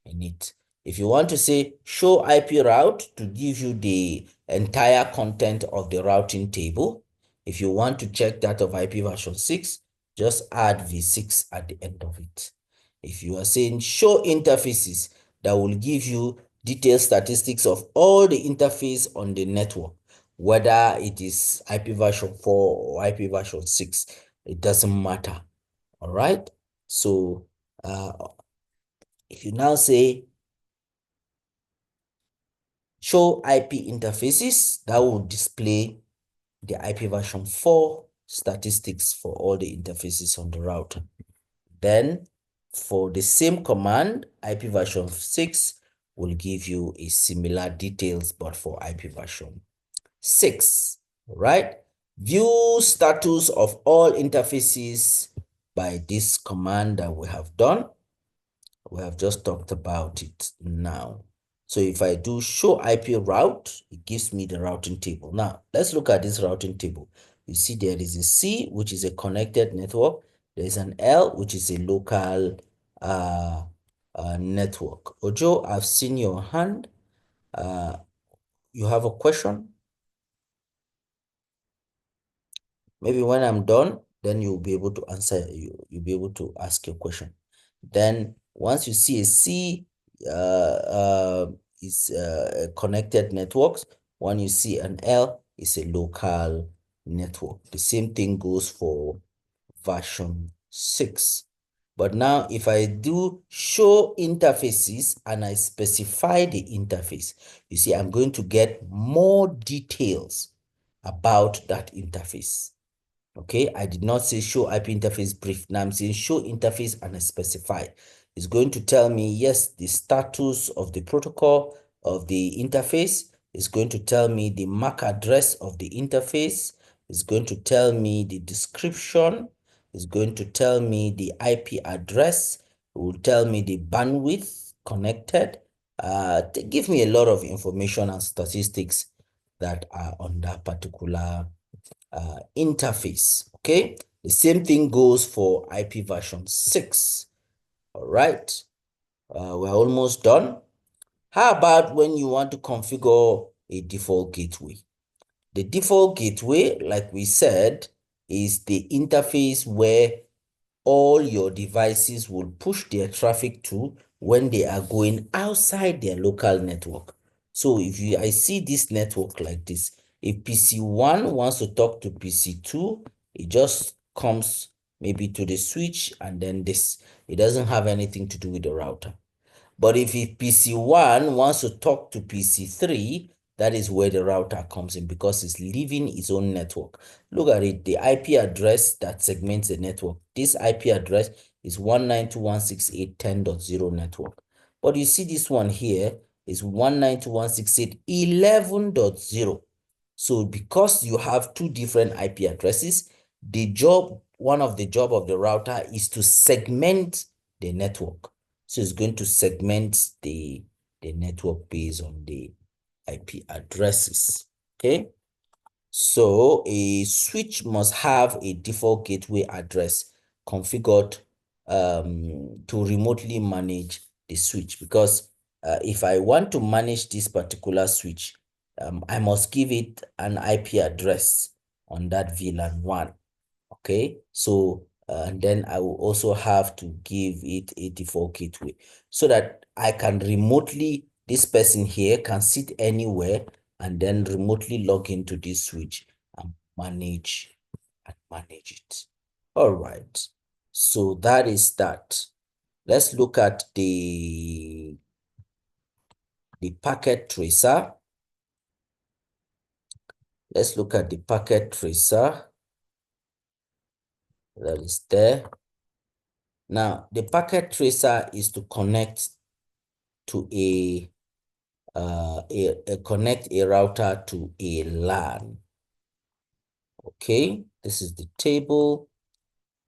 A: in it. If you want to say show IP route to give you the entire content of the routing table, if you want to check that of IP version 6, just add V6 at the end of it. If you are saying show interfaces, that will give you detailed statistics of all the interface on the network. whether it is IP version 4 or IP version 6, it doesn't matter. All right. So if you now say show IP interfaces, that will display the IP version 4 statistics for all the interfaces on the router. Then for the same command, IP version 6 will give you a similar details, but for IP version 6, right? View status of all interfaces by this command that we have done. We have just talked about it now. So if I do show IP route, it gives me the routing table. Now, let's look at this routing table. You see there is a C, which is a connected network. There is an L, which is a local network. Ojo, I've seen your hand. You have a question? Maybe when I'm done, then you'll be able to answer, you'll be able to ask your question. Then once you see a C is connected networks, when you see an L is a local network. The same thing goes for version 6. But now if I do show interfaces and I specify the interface, you see I'm going to get more details about that interface. Okay, I did not say show IP interface brief. Now I'm saying show interface and I specify. It's going to tell me, yes, the status of the protocol of the interface. It's going to tell me the MAC address of the interface. It's going to tell me the description. It's going to tell me the IP address. It will tell me the bandwidth connected. Give me a lot of information and statistics that are on that particular interface. Okay, the same thing goes for IP version 6. All right, we're almost done. How about when you want to configure a default gateway? The default gateway, like we said, is the interface where all your devices will push their traffic to when they are going outside their local network. So if I see this network like this, if PC1 wants to talk to PC2, it just comes maybe to the switch and then this. It doesn't have anything to do with the router. But if PC1 wants to talk to PC3, that is where the router comes in because it's leaving its own network. Look at it, the IP address that segments the network. This IP address is 192.168.10.0 network. But you see this one here is 192.168.11.0. So because you have two different IP addresses, one of the job of the router is to segment the network. So it's going to segment the network based on the IP addresses. Okay. So a switch must have a default gateway address configured to remotely manage the switch, because if I want to manage this particular switch, I must give it an IP address on that VLAN 1. Okay, so and then I will also have to give it a default gateway so that I can remotely, this person here can sit anywhere and then remotely log into this switch and manage it. All right, so that is that. Let's look at the packet tracer. Let's look at the packet tracer that is there. Now, the packet tracer is to connect to connect a router to a LAN. Okay, this is the table.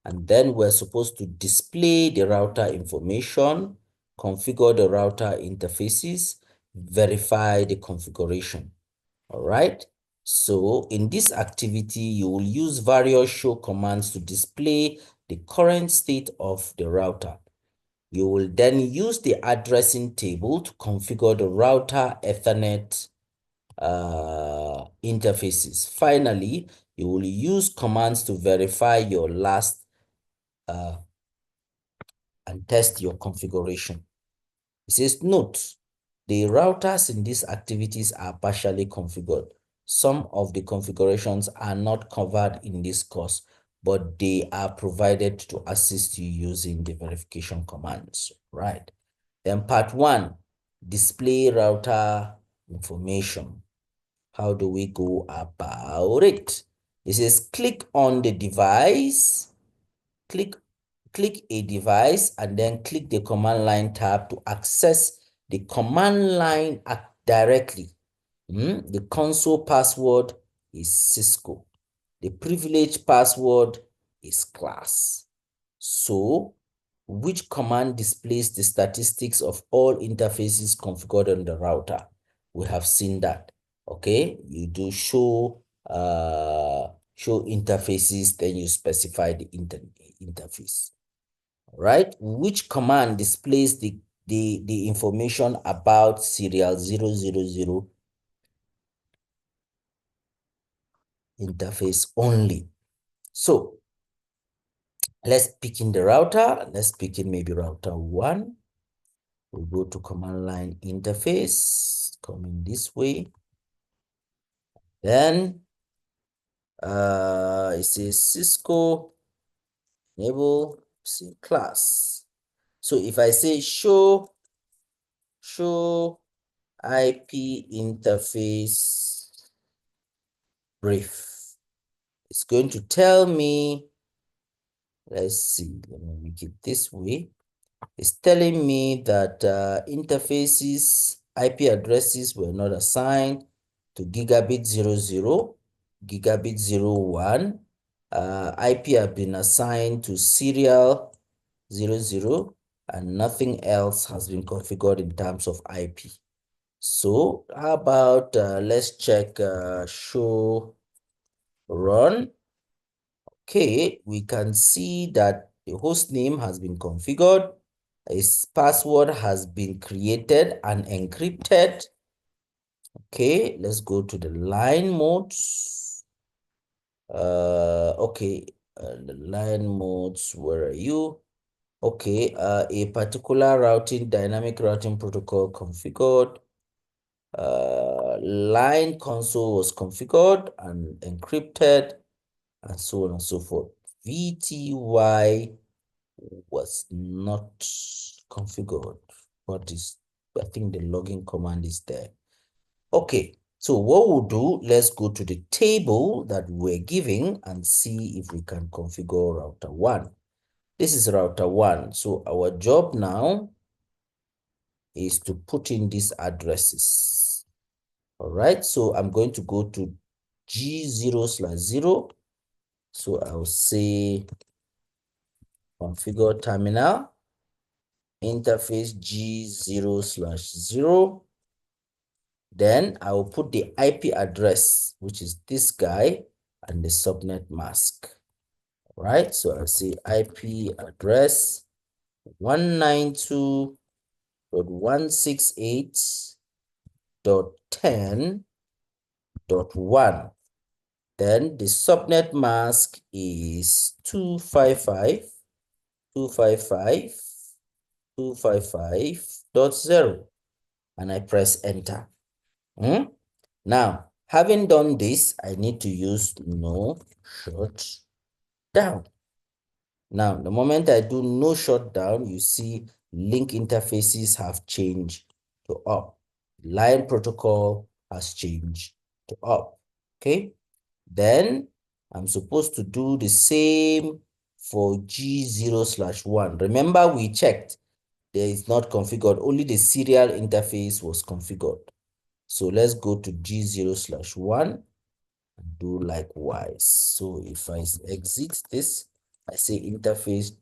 A: And then we're supposed to display the router information, configure the router interfaces, verify the configuration. All right. So in this activity, you will use various show commands to display the current state of the router. You will then use the addressing table to configure the router Ethernet interfaces. Finally, you will use commands to verify your last and test your configuration. It says, note, the routers in these activities are partially configured. Some of the configurations are not covered in this course, but they are provided to assist you using the verification commands, right? Then part 1, display router information. How do we go about it? It says click on the device, click a device, and then click the command line tab to access the command line directly. The console password is Cisco. The privilege password is class. So, which command displays the statistics of all interfaces configured on the router? We have seen that. Okay, you do show interfaces, then you specify the interface. Right? Which command displays the information about serial 000 interface only? So let's pick in the router. Let's pick in maybe router 1. We'll go to command line interface, coming this way. Then it says Cisco enable C class. So if I say show IP interface brief, it's going to tell me, let's see, let me make it this way. It's telling me that interfaces IP addresses were not assigned to gigabit 00, gigabit 01. IP have been assigned to serial 00, and nothing else has been configured in terms of IP. So how about let's check show run. Okay, we can see that the host name has been configured. Its password has been created and encrypted. Okay, let's go to the line modes. Okay, the line modes, where are you? Okay, a particular routing, dynamic routing protocol configured. Line console was configured and encrypted, and so on and so forth. VTY was not configured. What is, I think the login command is there. Okay, so what we'll do, let's go to the table that we're giving and see if we can configure router 1. This is router 1. So our job now is to put in these addresses. All right, so I'm going to go to G0/0. So I'll say configure terminal, interface G0/0. Then I will put the IP address, which is this guy, and the subnet mask. All right, so I'll say IP address 192.168.10.1. Then the subnet mask is 255.255.0, and I press enter. Now, having done this, I need to use no shutdown. Now, the moment I do no shutdown, you see link interfaces have changed to up. Line protocol has changed to up. Okay. Then I'm supposed to do the same for G0/1. Remember, we checked there is not configured, only the serial interface was configured. So let's go to G0/1 and do likewise. So if I exit this, I say interface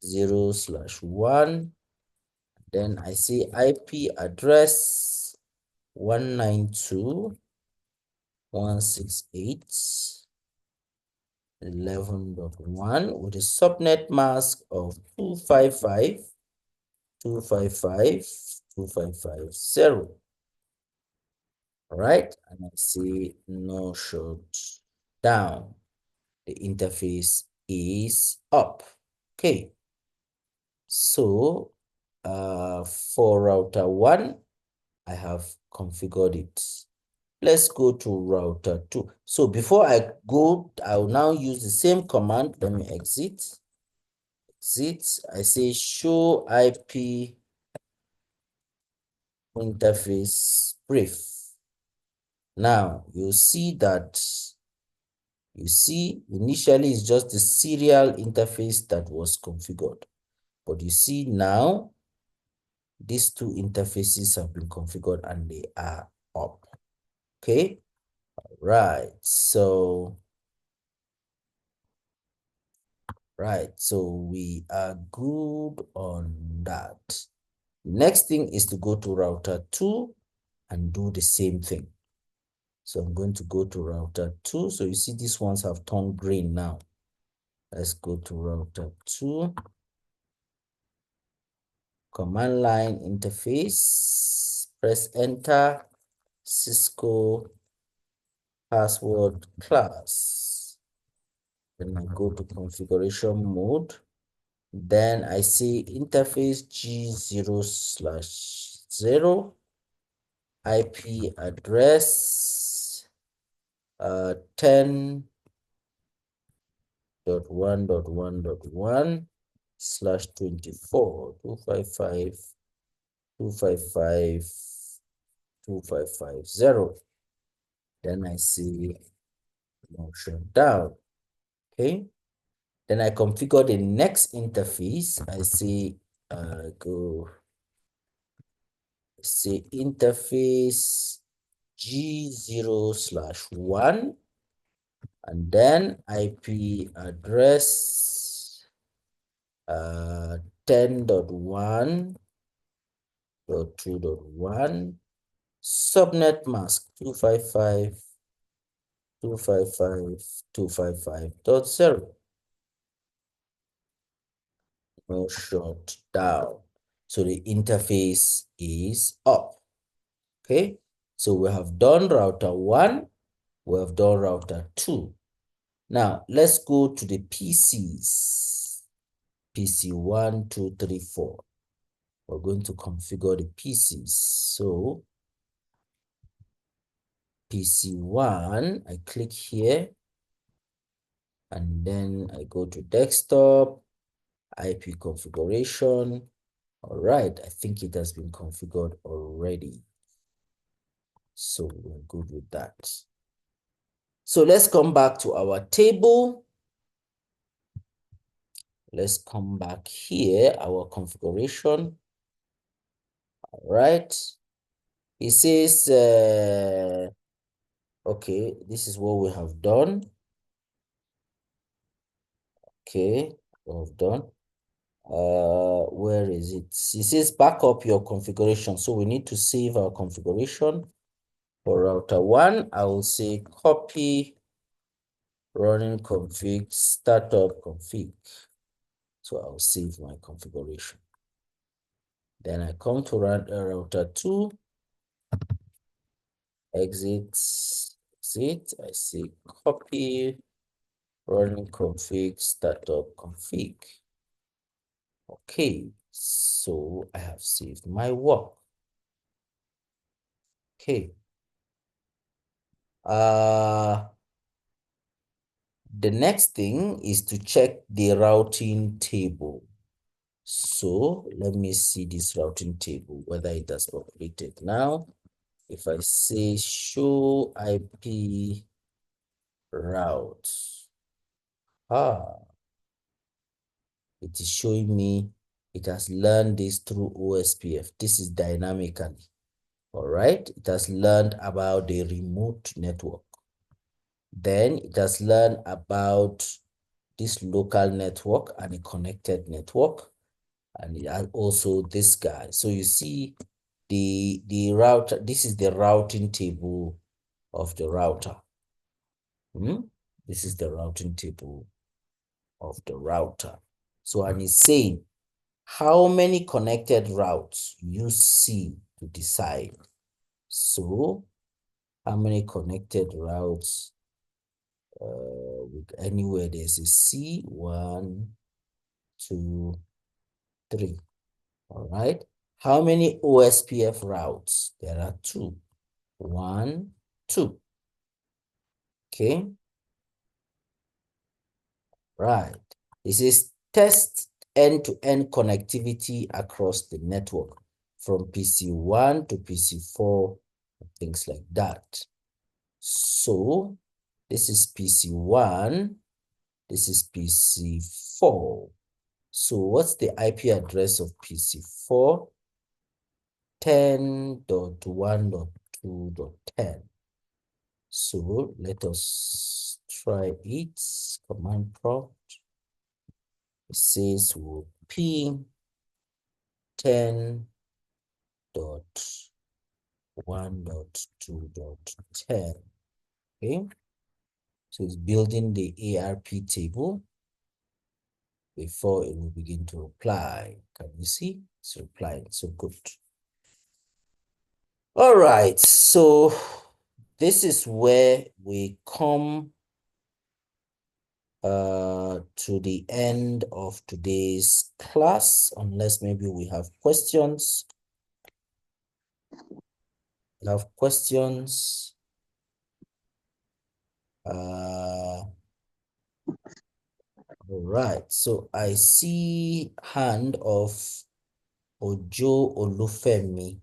A: G0/1, then I say IP address 192.168.11.1 with a subnet mask of 255.255.255.0. All right, and I say no shutdown. The interface is up. Okay, so for router 1, I have configured it. Let's go to router 2. So before I go, I will now use the same command. Let me exit. I say show IP interface brief. Now you see that initially it's just the serial interface that was configured. But you see now these two interfaces have been configured and they are up. Okay, right. So we are good on that. Next thing is to go to router 2 and do the same thing. So I'm going to go to router 2. So you see these ones have turned green now. Let's go to router 2. Command line interface. Press enter. Cisco password class. Then I go to configuration mode. Then I say interface G0/0 IP address 10.1.1.1/24 255.255.255.255.0. Then I say no shutdown. Okay. Then I configure the next interface. I say say interface G0/1 and then IP address 10.1.2.1 subnet mask 255.255.255.0. No shutdown. So the interface is up. Okay, so we have done router 1, we have done router 2. Now let's go to the PCs. PC 1, 2, 3, 4. We're going to configure the PCs. So PC 1, I click here and then I go to desktop, IP configuration. All right, I think it has been configured already. So we're good with that. So let's come back to our table. Let's come back here, our configuration. All right. It says, okay, this is what we have done. Okay, we have done. Where is it? It says back up your configuration. So we need to save our configuration. For router 1, I will say copy running config startup config. So I'll save my configuration. Then I come to router 2, exit, I say copy running config startup config. Okay, so I have saved my work. Okay. The next thing is to check the routing table. So let me see this routing table, whether it has populated. Now, if I say show IP route, it is showing me it has learned this through OSPF. This is dynamically. All right, it has learned about the remote network. Then it has learned about this local network and a connected network. And it has also this guy. So you see the router, this is the routing table of the router. This is the routing table of the router. So, and it's saying how many connected routes you see to decide. So, how many connected routes? Anywhere there's a C, 1, 2, 3. All right. How many OSPF routes? There are 2. 1, 2. Okay. Right. This is test end-to-end connectivity across the network from PC1 to PC4, things like that. So this is PC1, this is PC4. So what's the IP address of PC4? 10.1.2.10. So let us try it. Command prompt. It says we'll ping 10.1.2.10. Okay. So it's building the ARP table before it will begin to reply. Can you see? It's replying. So good. All right. So this is where we come to the end of today's class, unless maybe we have questions. We have questions. All right. So I see hand of Ojo Olufemi.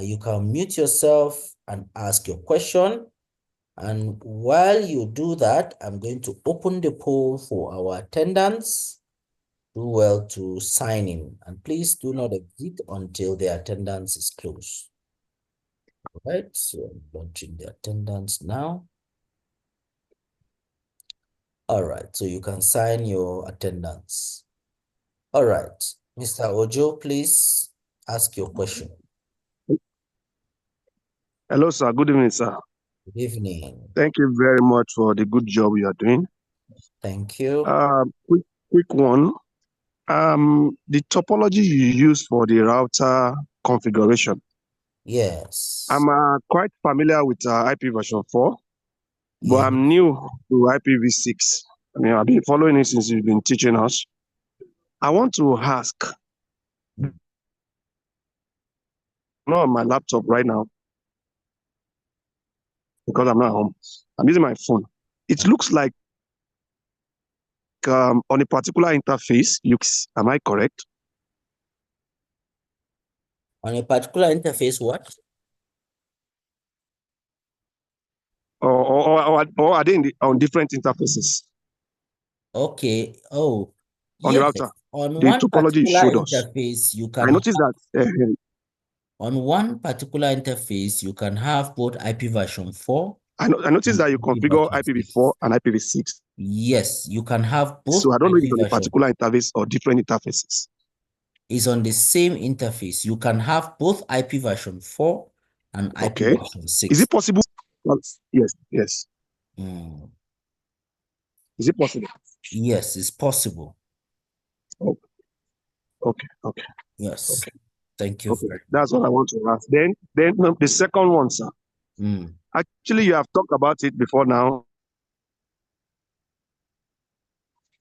A: You can mute yourself and ask your question. And while you do that, I'm going to open the poll for our attendants. Do well to sign in, and please do not exit until the attendance is closed. All right, so I'm launching the attendance now. All right, so you can sign your attendance. All right, Mr. Ojo, please ask your question.
B: Hello, sir. Good evening, sir.
A: Good evening.
B: Thank you very much for the good job you are doing.
A: Thank you.
B: Quick one. The topology you use for the router configuration.
A: Yes.
B: I'm quite familiar with IP version 4, but
A: Yeah.
B: I'm new to IPv6. I mean, I've been following it since you've been teaching us. I want to ask, not on my laptop right now, because I'm not home. I'm using my phone. It looks like on a particular interface, am I correct?
A: On a particular interface, what?
B: Or are they on different interfaces?
A: Okay. Oh,
B: On the
A: yes.
B: router.
A: On
B: The
A: one
B: topology you
A: particular
B: showed us.
A: interface, you
B: I
A: can
B: noticed that.
A: on one particular interface, you can have both IP version 4.
B: I noticed that you
A: IP
B: configure
A: version
B: IPv4
A: 6.
B: and IPv6.
A: Yes, you can have both
B: So I don't know if it's
A: IP
B: on a
A: version.
B: particular interface or different interfaces.
A: Is on the same interface. You can have both IP version 4 and IP
B: Okay.
A: version
B: Is
A: 6.
B: it possible? Well, yes.
A: Mm.
B: Is it possible?
A: Yes, it's possible.
B: Oh, okay.
A: Yes. Thank you very much.
B: That's what I want to ask. Then the second one, sir.
A: Mm.
B: Actually, you have talked about it before now.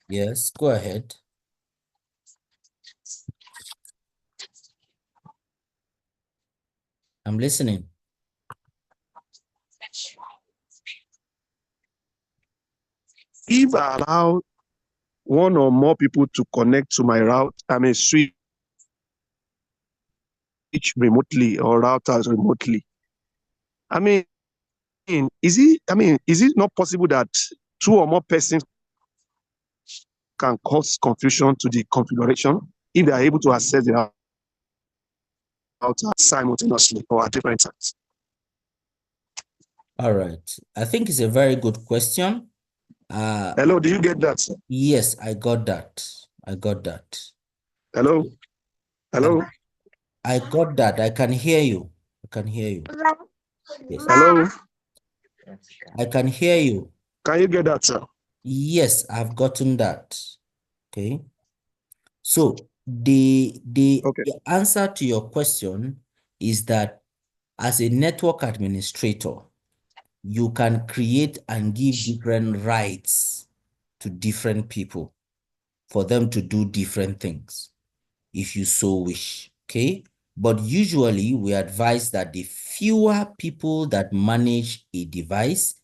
A: Yes, go ahead. I'm listening.
B: If I allow one or more people to connect to my route, switch remotely or routers remotely. Is it not possible that two or more persons can cause confusion to the configuration if they are able to access the router simultaneously or at different times?
A: All right. I think it's a very good question.
B: Hello, do you get that, sir?
A: Yes, I got that. I got that.
B: Hello?
A: I got that. I can hear you. I can hear you. Yes.
B: Hello?
A: I can hear you.
B: Can you get that, sir?
A: Yes, I've gotten that. Okay. So the answer to your question is that as a network administrator, you can create and give different rights to different people for them to do different things if you so wish. Okay. But usually we advise that the fewer people that manage a device,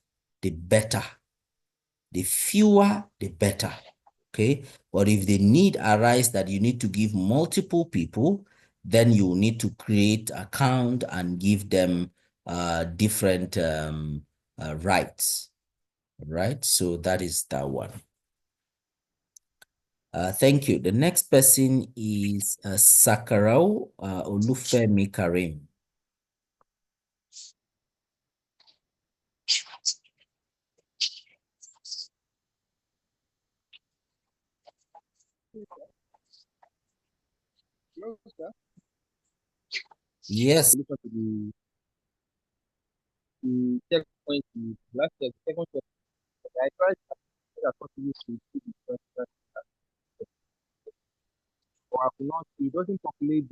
A: the better. The fewer, the better. Okay. But if the need arises that you need to give multiple people, then you need to create account and give them different rights. Right. So that is that one. Thank you. The next person is Sakarao Olufemi Karim. Yes.
C: Look at the checkpoint, the last check, second check. I tried to possible to do the first, but I could not. It doesn't populate